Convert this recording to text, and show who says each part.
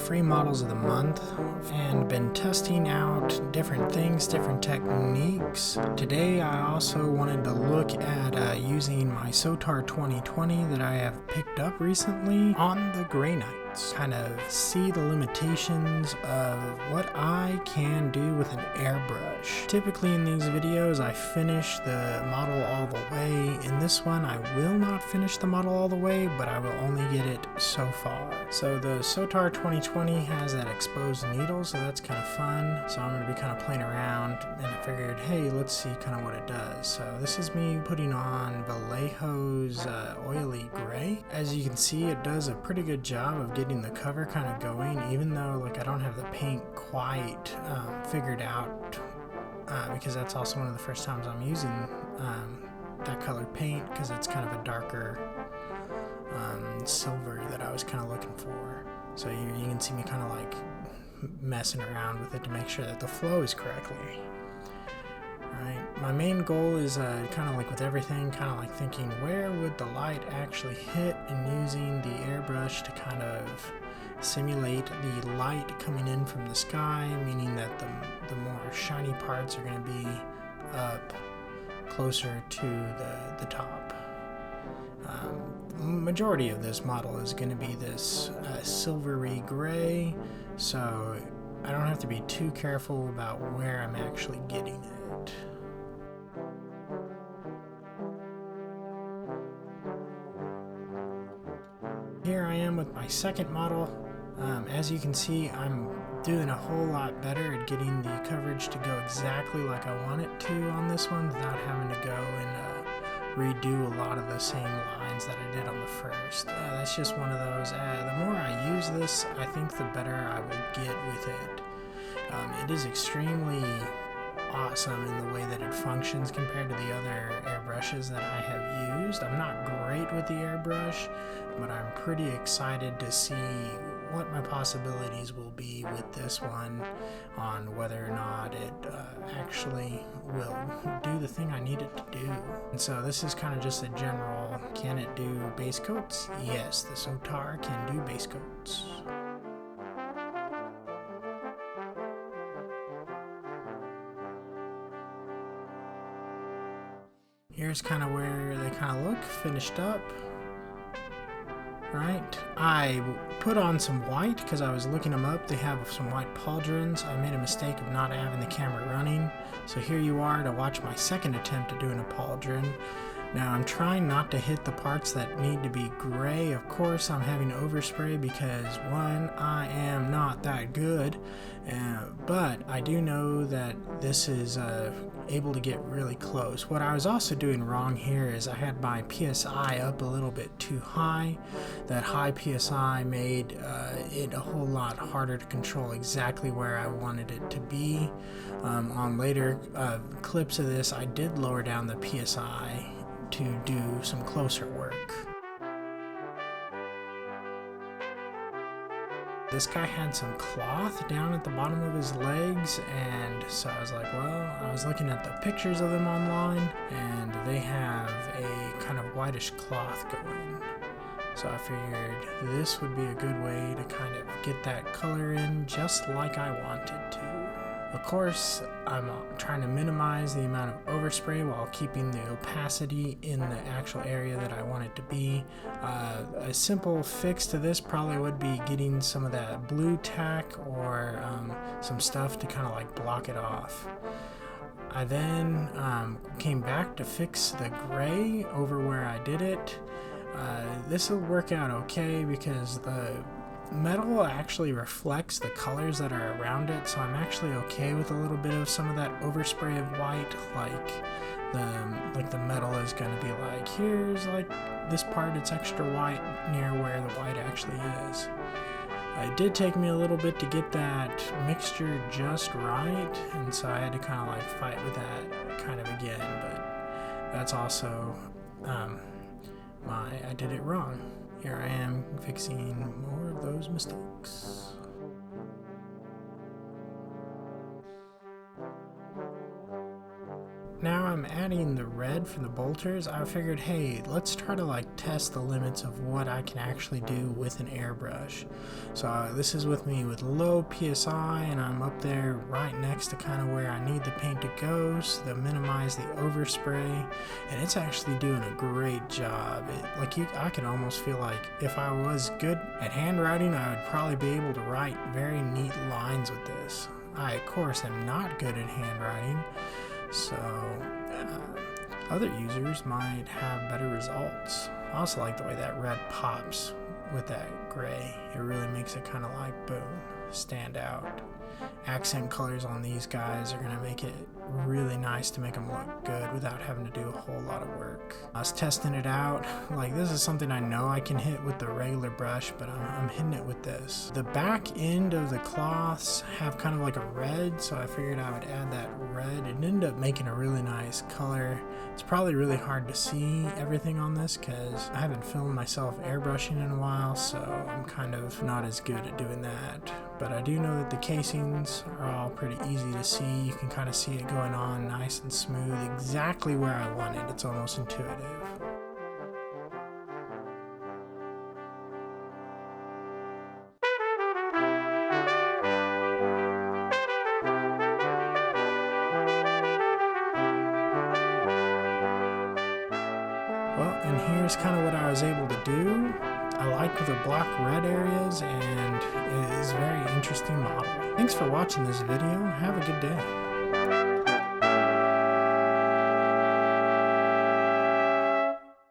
Speaker 1: free models of the month and been testing out different things, different techniques. Today I also wanted to look at using my Sotar 2020 that I have picked up recently on the gray nights. Kind of see the limitations of what I can do with an airbrush. Typically in these videos I finish the model all the way. In this one I will not finish the model all the way, but I will only get it so far. So the Sotar 2020 has that exposed needle, so that's kind of fun. So I'm going to be kind of playing around, and I figured, hey, let's see kind of what it does. So this is me putting on Vallejo's oily gray. As you can see, it does a pretty good job of getting the cover kind of going, even though like I don't have the paint quite figured out, because that's also one of the first times I'm using that colored paint, because it's kind of a darker silver that I was kind of looking for. So you can see me kind of like messing around with it to make sure that the flow is correctly. Right. My main goal is kind of like with everything, kind of like thinking where would the light actually hit, and using the airbrush to kind of simulate the light coming in from the sky, meaning that the more shiny parts are going to be up closer to the top. Majority of this model is going to be this silvery gray, so I don't have to be too careful about where I'm actually getting it. Here I am with my second model. As you can see, I'm doing a whole lot better at getting the coverage to go exactly like I want it to on this one without having to go and redo a lot of the same lines that I did on the first. That's just one of those, the more I use this, I think the better I will get with it. It is extremely awesome in the way that it functions compared to the other airbrushes that I have used. I'm not great with the airbrush, but I'm pretty excited to see what my possibilities will be with this one, on whether or not it actually will do the thing I need it to do. And so this is kind of just a general, can it do base coats? Yes, the Sotar can do base coats. Here's kind of where they kind of look finished up. Right, I put on some white because I was looking them up. They have some white pauldrons. I made a mistake of not having the camera running, so here you are to watch my second attempt at doing a pauldron. Now I'm trying not to hit the parts that need to be gray. Of course I'm having overspray because one, I am not that good, but I do know that this is able to get really close. What I was also doing wrong here is I had my PSI up a little bit too high. That high PSI made it a whole lot harder to control exactly where I wanted it to be. On later clips of this, I did lower down the PSI to do some closer work. This guy had some cloth down at the bottom of his legs, and so I was like, well, I was looking at the pictures of them online, and they have a kind of whitish cloth going. So I figured this would be a good way to kind of get that color in just like I wanted to. Of course, I'm trying to minimize the amount of overspray while keeping the opacity in the actual area that I want it to be. A simple fix to this probably would be getting some of that blue tack or some stuff to kind of like block it off. I then came back to fix the gray over where I did it. This will work out okay because the metal actually reflects the colors that are around it, so I'm actually okay with a little bit of some of that overspray of white. Like the metal is going to be like, here's like this part, it's extra white near where the white actually is. It did take me a little bit to get that mixture just right, and so I had to kind of like fight with that kind of again, but that's also I did it wrong. Here I am fixing more of those mistakes. Now I'm adding the red for the bolters, I figured, hey, let's try to like test the limits of what I can actually do with an airbrush. So this is with me with low PSI, and I'm up there right next to kind of where I need the paint to go, so to minimize the overspray, and it's actually doing a great job. I can almost feel like if I was good at handwriting, I would probably be able to write very neat lines with this. I, of course, am not good at handwriting, so other users might have better results. I also like the way that red pops with that gray. It really makes it kind of like, boom, stand out. Accent colors on these guys are going to make it really nice to make them look good without having to do a whole lot of work. I was testing it out. Like, this is something I know I can hit with the regular brush, but I'm hitting it with this. The back end of the cloths have kind of like a red, so I figured I would add that red. It ended up making a really nice color. It's probably really hard to see everything on this because I haven't filmed myself airbrushing in a while, so I'm kind of not as good at doing that. But I do know that the casings are all pretty easy to see. You can kind of see it going on nice and smooth, exactly where I want it. It's almost intuitive. Well, and here's kind of what I was able to do. I like the black red areas, and it is a very interesting model. Thanks for watching this video. Have a good day.